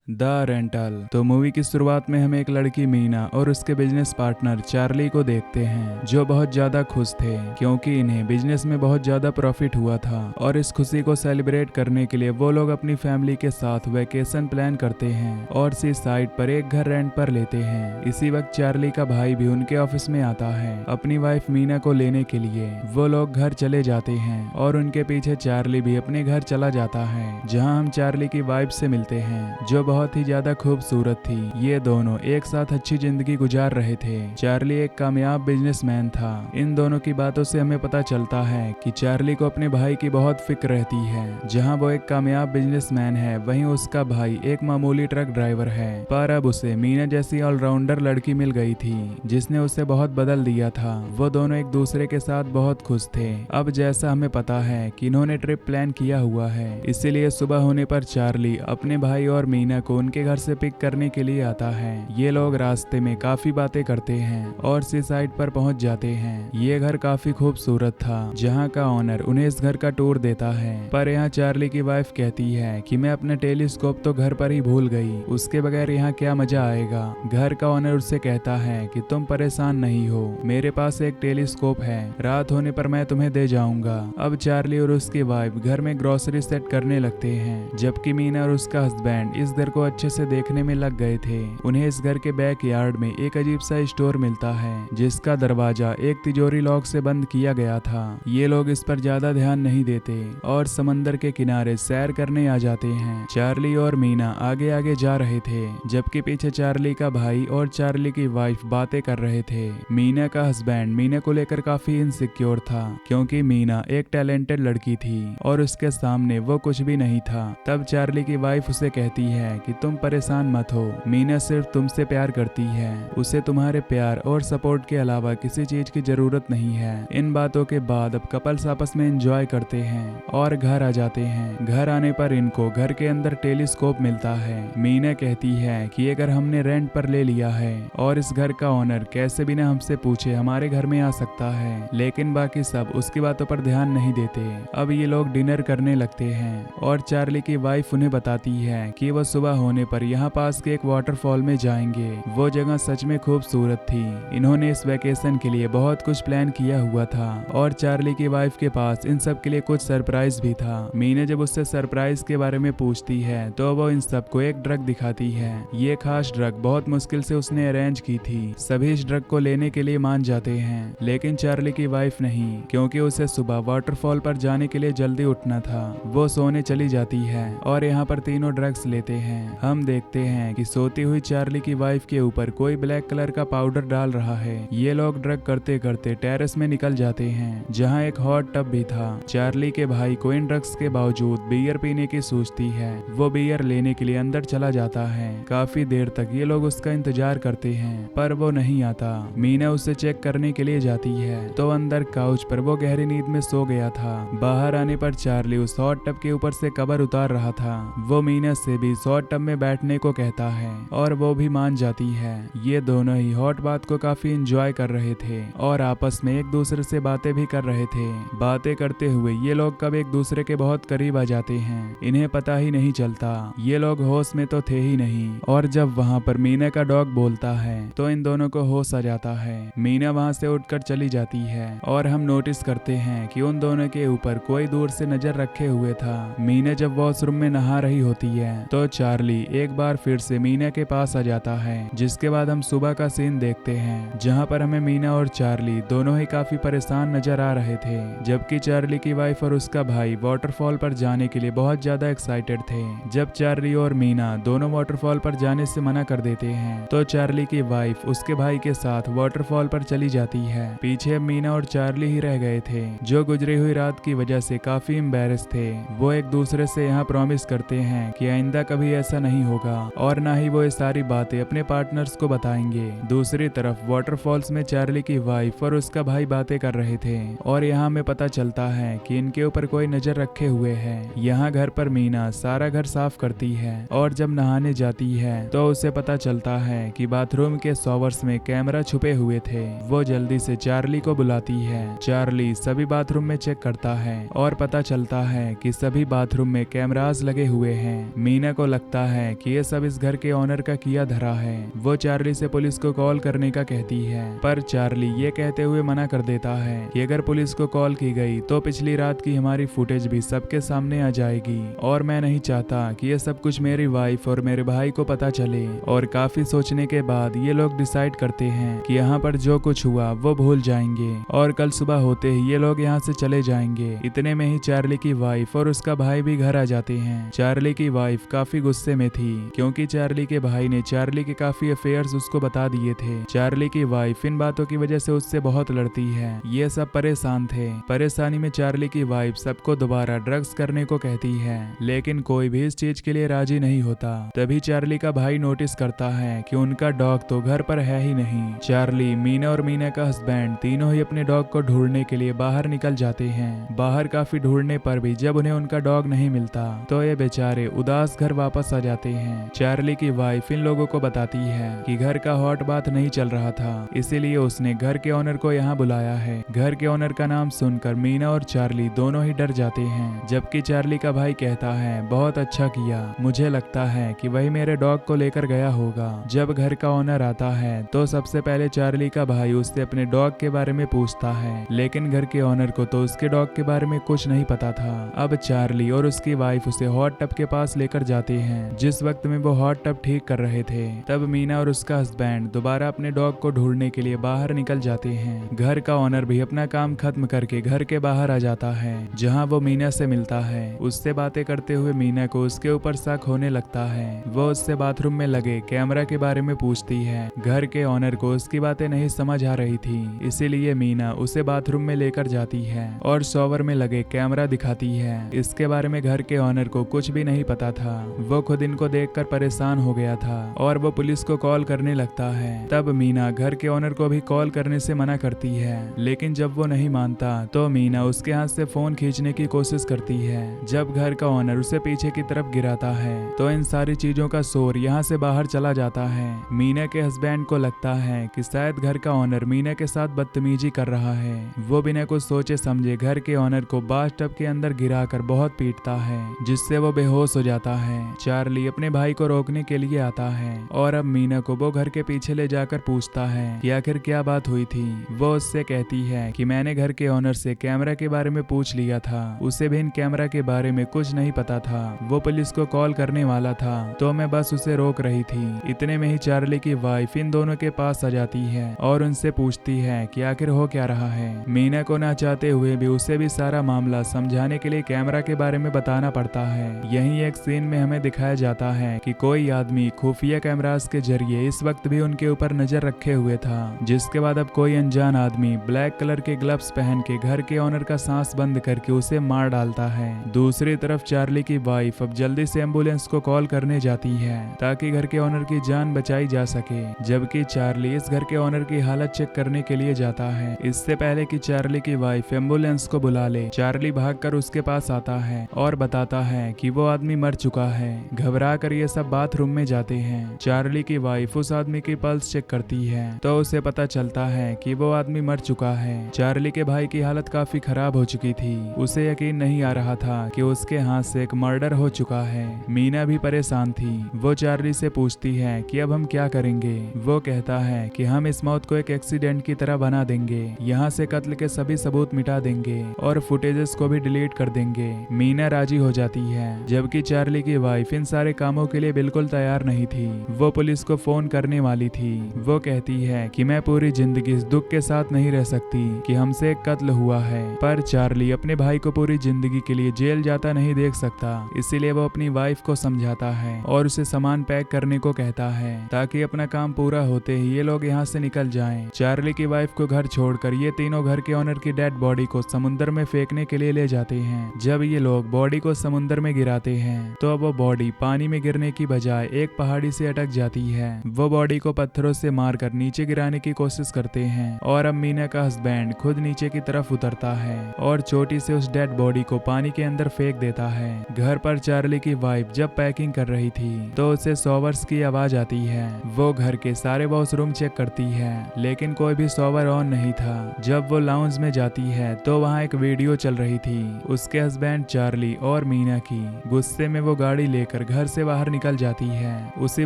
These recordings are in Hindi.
The rental. तो मूवी की शुरुआत में हम एक लड़की मीना और उसके बिजनेस पार्टनर चार्ली को देखते हैं, जो बहुत ज्यादा खुश थे क्योंकि इन्हें बिजनेस में बहुत ज्यादा प्रॉफिट हुआ था। और इस खुशी को सेलिब्रेट करने के लिए वो लोग अपनी फैमिली के साथ वेकेशन प्लान करते हैं और सी साइड पर एक घर रेंट पर लेते हैं। इसी वक्त चार्ली का भाई भी उनके ऑफिस में आता है अपनी वाइफ मीना को लेने के लिए। वो लोग घर चले जाते हैं और उनके पीछे चार्ली भी अपने घर चला जाता है, जहां हम चार्ली की वाइफ से मिलते हैं, जो बहुत ही ज्यादा खूबसूरत थी। ये दोनों एक साथ अच्छी जिंदगी गुजार रहे थे। चार्ली एक कामयाब बिजनेसमैन था। इन दोनों की बातों से हमें पता चलता है कि चार्ली को अपने भाई की बहुत फिक्र रहती है। जहां वो एक कामयाब बिजनेसमैन है, वहीं उसका भाई एक मामूली ट्रक ड्राइवर है। पर अब उसे मीना जैसी ऑलराउंडर लड़की मिल गई थी, जिसने उसे बहुत बदल दिया था। वो दोनों एक दूसरे के साथ बहुत खुश थे। अब जैसा हमें पता है कि इन्होंने ट्रिप प्लान किया हुआ है, इसीलिए सुबह होने पर चार्ली अपने भाई और मीना को उनके घर से पिक करने के लिए आता है। ये लोग रास्ते में काफी बातें करते हैं और सी साइड पर पहुंच जाते हैं। ये घर काफी खूबसूरत था, जहां का ओनर उन्हें इस घर का टूर देता है। पर यहाँ चार्ली की वाइफ कहती है कि मैं अपना टेलीस्कोप तो घर पर ही भूल गई, उसके बगैर यहाँ क्या मजा आएगा। घर का ओनर उससे कहता है कि तुम परेशान नहीं हो, मेरे पास एक टेलीस्कोप है, रात होने पर मैं तुम्हें दे जाऊंगा। अब चार्ली और उसकी वाइफ घर में ग्रोसरी सेट करने लगते हैं, जबकि मीना और उसका हस्बैंड इस घर को अच्छे से देखने में लग गए थे। उन्हें इस घर के बैक यार्ड में एक अजीब सा स्टोर मिलता है, जिसका दरवाजा एक तिजोरी लॉक से बंद किया गया था। ये लोग इस पर ज्यादा ध्यान नहीं देते और समंदर के किनारे सैर करने आ जाते हैं। चार्ली और मीना आगे आगे जा रहे थे, जबकि पीछे चार्ली का भाई और चार्ली की वाइफ बातें कर रहे थे। मीना का हस्बैंड मीना को लेकर काफी इनसिक्योर था, क्योंकि मीना एक टैलेंटेड लड़की थी और उसके सामने वो कुछ भी नहीं था। तब चार्ली की वाइफ उसे कहती है कि तुम परेशान मत हो, मीना सिर्फ तुमसे प्यार करती है, उसे तुम्हारे प्यार और सपोर्ट के अलावा किसी चीज की जरूरत नहीं है। इन बातों के बाद अब कपल्स आपस में एंजॉय करते हैं और घर आ जाते हैं। घर आने पर इनको घर के अंदर टेलीस्कोप मिलता है। मीना कहती है कि ये घर हमने रेंट पर ले लिया है और इस घर का ओनर कैसे बिना हमसे पूछे हमारे घर में आ सकता है, लेकिन बाकी सब उसकी बातों पर ध्यान नहीं देते। अब ये लोग डिनर करने लगते हैं और चार्ली की वाइफ उन्हें बताती है कि वो सुबह होने पर यहाँ पास के एक वाटरफॉल में जाएंगे। वो जगह सच में खूबसूरत थी। इन्होंने इस वेकेशन के लिए बहुत कुछ प्लान किया हुआ था और चार्ली की वाइफ के पास इन सब के लिए कुछ सरप्राइज भी था। मीना जब उससे सरप्राइज के बारे में पूछती है तो वो इन सबको एक ड्रग दिखाती है। ये खास ड्रग बहुत मुश्किल से उसने अरेंज की थी। सभी इस ड्रग को लेने के लिए मान जाते हैं, लेकिन चार्ली की वाइफ नहीं, क्योंकि उसे सुबह वाटरफॉल पर जाने के लिए जल्दी उठना था। वो सोने चली जाती है और यहाँ पर तीनों ड्रग्स लेते हैं। हम देखते हैं कि सोती हुई चार्ली की वाइफ के ऊपर कोई ब्लैक कलर का पाउडर डाल रहा है। ये लोग ड्रग करते करते टेरेस में निकल जाते हैं, जहाँ एक हॉट टब भी था। चार्ली के भाई को इन ड्रग्स के बावजूद बियर पीने की सूझती है। वो बियर लेने के लिए अंदर चला जाता है। काफी देर तक ये लोग उसका इंतजार करते हैं, पर वो नहीं आता। मीना उसे चेक करने के लिए जाती है तो अंदर काउच पर वो गहरी नींद में सो गया था। बाहर आने पर चार्ली उस हॉट टब के ऊपर से कवर उतार रहा था। वो मीना से भी हॉट टब में बैठने को कहता है और वो भी मान जाती है। ये दोनों ही हॉट बात को काफी एंजॉय कर रहे थे और आपस में एक दूसरे से बातें भी कर रहे थे। बातें करते हुए ये लोग कब एक दूसरे के बहुत करीब आ जाते हैं, इन्हें पता ही नहीं चलता। ये लोग होश में तो थे ही नहीं, और जब वहाँ पर मीना का डॉग बोलता है तो इन दोनों को होश आ जाता है। मीना वहाँ से उठकर चली जाती है और हम नोटिस करते हैं कि उन दोनों के ऊपर कोई दूर से नजर रखे हुए था। मीना जब वॉशरूम में नहा रही होती है तो चार्ली एक बार फिर से मीना के पास आ जाता है, जिसके बाद हम सुबह का सीन देखते हैं, जहां पर हमें मीना और चार्ली दोनों ही काफी परेशान नजर आ रहे थे। जबकि चार्ली की वाइफ और उसका भाई वाटरफॉल पर जाने के लिए बहुत ज्यादा एक्साइटेड थे। जब चार्ली और मीना दोनों वाटरफॉल पर जाने से मना कर देते हैं तो चार्ली की वाइफ उसके भाई के साथ वाटरफॉल पर चली जाती है। पीछे अब मीना और चार्ली ही रह गए थे, जो गुजरी हुई रात की वजह से काफी एम्बैरेस थे। वो एक दूसरे से यहाँ प्रॉमिस करते हैं कि आइंदा कभी ऐसा नहीं होगा और ना ही वो ये सारी बातें अपने पार्टनर्स को बताएंगे। दूसरी तरफ वाटरफॉल्स में चार्ली की वाइफ और उसका भाई बातें कर रहे थे और यहाँ हमें पता चलता है कि इनके ऊपर कोई नजर रखे हुए है। यहाँ घर पर मीना सारा घर साफ करती है और जब नहाने जाती है तो उसे पता चलता है कि बाथरूम के शॉवर्स में कैमरा छुपे हुए थे। वो जल्दी से चार्ली को बुलाती है। चार्ली सभी बाथरूम में चेक करता है और पता चलता है कि सभी बाथरूम में कैमरास लगे हुए हैं। मीना को लगता लगता है कि ये सब इस घर के ओनर का किया धरा है। वो चार्ली से पुलिस को कॉल करने का कहती है, पर चार्ली ये कहते हुए मना कर देता है कि अगर पुलिस को कॉल की गई तो पिछली रात की हमारी फुटेज भी सबके सामने आ जाएगी और मैं नहीं चाहता कि ये सब कुछ मेरी वाइफ और मेरे भाई को पता चले। और काफी सोचने के बाद ये लोग डिसाइड करते हैं कि यहाँ पर जो कुछ हुआ वो भूल जाएंगे और कल सुबह होते ही ये लोग यहाँ से चले जाएंगे। इतने में ही चार्ली की वाइफ और उसका भाई भी घर आ जाते हैं। चार्ली की वाइफ काफी गुस्से में थी क्योंकि चार्ली के भाई ने चार्ली के काफी अफेयर्स उसको बता दिए थे। चार्ली की वाइफ इन बातों की वजह से उससे बहुत लड़ती है। ये सब परेशान थे। परेशानी में चार्ली की वाइफ सबको दोबारा ड्रग्स करने को कहती है, लेकिन कोई भी इस चीज के लिए राजी नहीं होता। तभी चार्ली का भाई नोटिस करता है कि उनका डॉग तो घर पर है ही नहीं। चार्ली, मीना और मीना का हस्बैंड तीनों ही अपने डॉग को ढूंढने के लिए बाहर निकल जाते हैं। बाहर काफी ढूंढने पर भी जब उन्हें उनका डॉग नहीं मिलता तो ये बेचारे उदास घर वापस आ जाते हैं। चार्ली की वाइफ इन लोगों को बताती है कि घर का हॉट बात नहीं चल रहा था, इसीलिए उसने घर के ओनर को यहाँ बुलाया है। घर के ओनर का नाम सुनकर मीना और चार्ली दोनों ही डर जाते हैं, जबकि चार्ली का भाई कहता है, बहुत अच्छा किया, मुझे लगता है कि वही मेरे डॉग को लेकर गया होगा। जब घर का ओनर आता है तो सबसे पहले चार्ली का भाई उससे अपने डॉग के बारे में पूछता है, लेकिन घर के ओनर को तो उसके डॉग के बारे में कुछ नहीं पता था। अब चार्ली और उसकी वाइफ उसे हॉट टब के पास लेकर जाते हैं। जिस वक्त में वो हॉट टब ठीक कर रहे थे तब मीना और उसका हस्बैंड दोबारा अपने डॉग को ढूंढने के लिए बाहर निकल जाते हैं। घर का ओनर भी अपना काम खत्म करके घर के बाहर आ जाता है, जहाँ वो मीना से मिलता है। उससे बातें करते हुए मीना को उसके ऊपर शक होने लगता है। वो उससे बाथरूम में लगे कैमरा के बारे में पूछती है। घर के ओनर को उसकी बातें नहीं समझ आ रही थी, इसीलिए मीना उसे बाथरूम में लेकर जाती है और शॉवर में लगे कैमरा दिखाती है। इसके बारे में घर के ओनर को कुछ भी नहीं पता था। वो खुद इनको देखकर परेशान हो गया था और वो पुलिस को कॉल करने लगता है। तब मीना घर के ओनर को भी कॉल करने से मना करती है, लेकिन जब वो नहीं मानता तो मीना उसके हाथ से फोन खींचने की कोशिश करती है। जब घर का ओनर उसे पीछे की तरफ गिराता है तो इन सारी चीजों का शोर यहाँ से बाहर चला जाता है। मीना के हस्बैंड को लगता है कि शायद घर का ओनर मीना के साथ बदतमीजी कर रहा है। वो बिना कुछ सोचे समझे घर के ओनर को बाथटब के अंदर गिराकर बहुत पीटता है, जिससे वो बेहोश हो जाता है। चार्ली अपने भाई को रोकने के लिए आता है और अब मीना को वो घर के पीछे ले जाकर पूछता है कि आखिर क्या बात हुई थी। वो उससे कहती है कि मैंने घर के ओनर से कैमरा के बारे में पूछ लिया था, उसे भी इन कैमरा के बारे में कुछ नहीं पता था। वो पुलिस को कॉल करने वाला था तो मैं बस उसे रोक रही थी। इतने में ही चार्ली की वाइफ इन दोनों के पास आ जाती है और उनसे पूछती है कि आखिर हो क्या रहा है। मीना को ना चाहते हुए भी उसे भी सारा मामला समझाने के लिए कैमरा के बारे में बताना पड़ता है। यही एक सीन में हमें दिखाया जाता है कि कोई आदमी खुफिया कैमरास के जरिए इस वक्त भी उनके ऊपर नजर रखे हुए था, जिसके बाद अब कोई अनजान आदमी ब्लैक कलर के ग्लव्स पहन के घर के ओनर का सांस बंद करके उसे मार डालता है। दूसरी तरफ चार्ली की वाइफ अब जल्दी से एम्बुलेंस को कॉल करने जाती है ताकि घर के ओनर की जान बचाई जा सके, जबकि चार्ली इस घर के ओनर की हालत चेक करने के लिए जाता है। इससे पहले कि चार्ली की वाइफ एम्बुलेंस को बुला ले, चार्ली भागकर उसके पास आता है और बताता है कि वो आदमी मर चुका है। घबरा कर ये सब बाथरूम में जाते हैं। चार्ली की वाइफ उस आदमी की पल्स चेक करती है तो उसे पता चलता है कि वो आदमी मर चुका है। चार्ली के भाई की हालत काफी खराब हो चुकी थी। उसे यकीन नहीं आ रहा था कि उसके हाथ से एक मर्डर हो चुका है। मीना भी परेशान थी। वो चार्ली से पूछती है कि अब हम क्या करेंगे। वो कहता है कि हम इस मौत को एक एक्सीडेंट की तरह बना देंगे, यहाँ से कत्ल के सभी सबूत मिटा देंगे और फुटेजेस को भी डिलीट कर देंगे। मीना राजी हो जाती है, जबकि चार्ली की वाइफ इन सारे कामों के लिए बिल्कुल तैयार नहीं थी। वो पुलिस को फोन करने वाली थी। वो कहती है कि मैं पूरी जिंदगी इस दुख के साथ नहीं रह सकती कि हमसे एक कत्ल हुआ है, पर चार्ली अपने भाई को पूरी जिंदगी के लिए जेल जाता नहीं देख सकता। इसीलिए वो अपनी वाइफ को समझाता है और उसे सामान पैक करने को कहता है ताकि अपना काम पूरा होते ही ये लोग यहाँ से निकल जाएं। चार्ली की वाइफ को घर छोड़कर ये तीनों घर के ओनर की डेड बॉडी को समुद्र में फेंकने के लिए ले जाते हैं। जब ये लोग बॉडी को समुद्र में गिराते हैं तो अब वो बॉडी पानी में गिरने की बजाय एक पहाड़ी से अटक जाती है। वो बॉडी को पत्थरों से मारकर नीचे गिराने की कोशिश करते हैं और अब मीना का हस्बैंड खुद नीचे की तरफ उतरता है और चोटी से उस डेड बॉडी को पानी के अंदर फेंक देता है। घर पर चार्ली की वाइफ जब पैकिंग कर रही थी तो उसे शॉवर्स की आवाज आती है। वो घर के सारे वॉशरूम चेक करती है, लेकिन कोई भी शॉवर ऑन नहीं था। जब वो लाउंज में जाती है तो वहाँ एक वीडियो चल रही थी उसके हस्बैंड चार्ली और मीना की। गुस्से में वो गाड़ी लेकर लेकर घर से बाहर निकल जाती है। उसी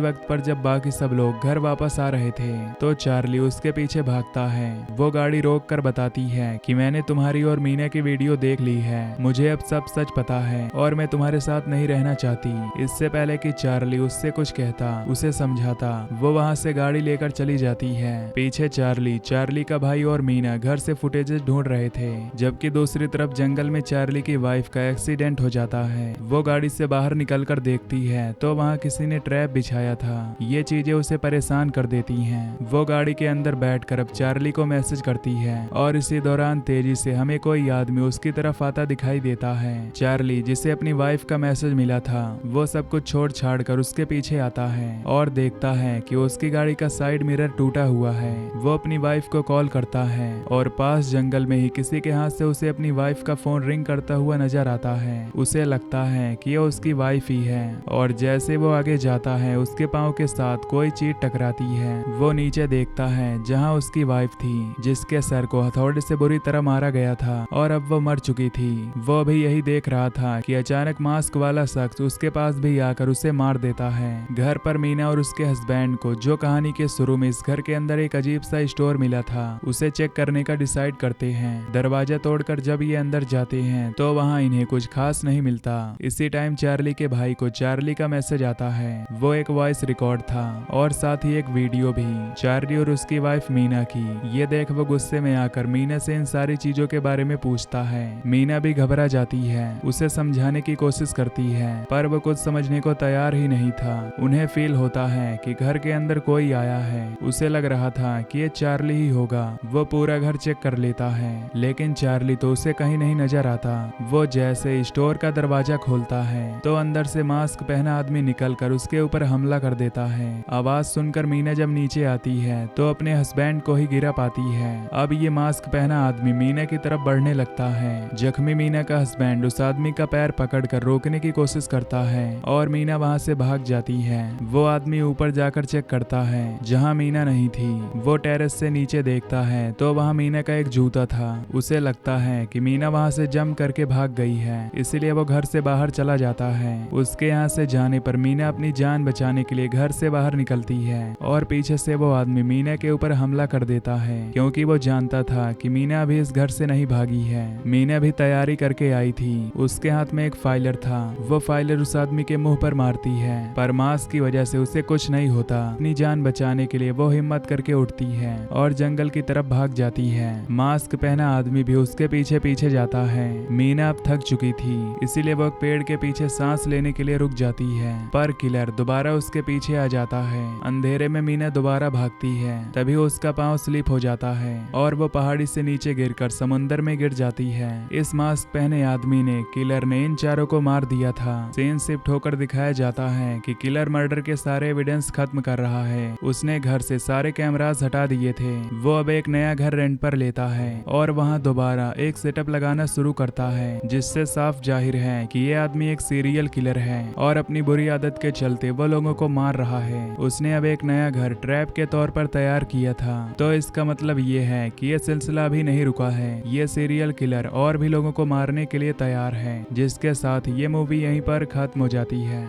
वक्त पर जब बाकी सब लोग घर वापस आ रहे थे तो चार्ली उसके पीछे भागता है। वो गाड़ी रोक कर बताती है कि मैंने तुम्हारी और मीना की वीडियो देख ली है, मुझे अब सब सच पता है और मैं तुम्हारे साथ नहीं रहना चाहती। इससे पहले कि चार्ली उससे कुछ कहता, उसे समझाता, वो वहाँ से गाड़ी लेकर चली जाती है। पीछे चार्ली का भाई और मीना घर से फुटेजेस ढूंढ रहे थे, जबकि दूसरी तरफ जंगल में चार्ली की वाइफ का एक्सीडेंट हो जाता है। वो गाड़ी से बाहर निकलकर देखती है तो वहाँ किसी ने ट्रैप बिछाया था। ये चीजें उसे परेशान कर देती हैं। वो गाड़ी के अंदर बैठकर अब चार्ली को मैसेज करती है और इसी दौरान तेजी से हमें कोई आदमी उसकी तरफ आता दिखाई देता है। चार्ली, जिसे अपनी वाइफ का मैसेज मिला था, वो सब कुछ छोड़ छाड़ कर उसके पीछे आता है और देखता है कि उसकी गाड़ी का साइड मिरर टूटा हुआ है। वो अपनी वाइफ को कॉल करता है और पास जंगल में ही किसी के हाथ से उसे अपनी वाइफ का फोन रिंग करता हुआ नजर आता है। उसे लगता है कि ये उसकी वाइफ ही है और जैसे वो आगे जाता है उसके पाँव के साथ कोई चीज टकराती है। वो नीचे देखता है जहाँ उसकी वाइफ थी, जिसके सर को हथौड़े से बुरी तरह मारा गया था और अब वो मर चुकी थी। वो भी यही देख रहा था कि अचानक मास्क वाला शख्स उसके पास भी आकर उसे मार देता है। घर पर मीना और उसके हस्बैंड को जो कहानी के शुरू में इस घर के अंदर एक अजीब सा स्टोर मिला था, उसे चेक करने का डिसाइड करते हैं। दरवाजा तोड़कर जब ये अंदर जाते हैं तो वहाँ इन्हें कुछ खास नहीं मिलता। इसी टाइम चार्ली के भाई को चार्ली का मैसेज आता है। वो एक वॉइस रिकॉर्ड था और साथ ही एक वीडियो भी, चार्ली और उसकी वाइफ मीना की। ये देख वो गुस्से में आकर मीना से इन सारी चीजों के बारे में पूछता है। मीना भी घबरा जाती है, उसे समझाने की कोशिश करती है पर वो कुछ समझने को तैयार ही नहीं था। उन्हें फील होता है कि घर के अंदर कोई आया है। उसे लग रहा था कि ये चार्ली ही होगा। वो पूरा घर चेक कर लेता है लेकिन चार्ली तो उसे कहीं नहीं नजर आता। वो जैसे स्टोर का दरवाजा खोलता है तो अंदर से मास्क पहना आदमी निकलकर उसके ऊपर हमला कर देता है। आवाज सुनकर मीना जब नीचे आती है तो अपने हस्बैंड को ही गिरा पाती है। अब ये मास्क पहना आदमी मीना की तरफ बढ़ने लगता है। जख्मी मीना का हस्बैंड उस आदमी का पैर पकड़कर रोकने की कोशिश करता है और मीना वहां से भाग जाती है। वो आदमी ऊपर जाकर चेक करता है जहां मीना नहीं थी। वो टेरेस से नीचे देखता है तो वहां मीना का एक जूता था। उसे लगता है कि मीना वहां से जंप करके भाग गई है, इसलिए वो घर से बाहर चला जाता है। उसके यहाँ से जाने पर मीना अपनी जान बचाने के लिए घर से बाहर निकलती है और पीछे से वो आदमी मीना के ऊपर हमला कर देता है, क्योंकि वो जानता था कि मीना अभी इस घर से नहीं भागी है। मीना भी तैयारी करके आई थी। उसके हाथ में एक फाइलर था। वो फाइलर उस आदमी के मुंह पर मारती है पर मास्क की वजह से उसे कुछ नहीं होता। अपनी जान बचाने के लिए वो हिम्मत करके उठती है और जंगल की तरफ भाग जाती है। मास्क पहना आदमी भी उसके पीछे पीछे जाता है। मीना अब थक चुकी थी, इसीलिए वो पेड़ के पीछे सांस लेने के लिए रुक जाती है पर किलर दोबारा उसके पीछे आ जाता है। अंधेरे में मीना दोबारा भागती है, तभी उसका पाँव स्लिप हो जाता है और वो पहाड़ी से नीचे गिरकर समुंदर में गिर जाती है। इस मास्क पहने आदमी ने, किलर ने इन चारों को मार दिया था। सीन शिफ्ट होकर दिखाया जाता है कि किलर मर्डर के सारे एविडेंस खत्म कर रहा है। उसने घर से सारे कैमरास हटा दिए थे। वो अब एक नया घर रेंट पर लेता है और वहाँ दोबारा एक सेटअप लगाना शुरू करता है, जिससे साफ जाहिर है कि ये आदमी एक सीरियल किलर है और अपनी बुरी आदत के चलते वो लोगों को मार रहा है। उसने अब एक नया घर ट्रैप के तौर पर तैयार किया था, तो इसका मतलब ये है कि ये सिलसिला भी नहीं रुका है। ये सीरियल किलर और भी लोगों को मारने के लिए तैयार है, जिसके साथ ये मूवी यहीं पर खत्म हो जाती है।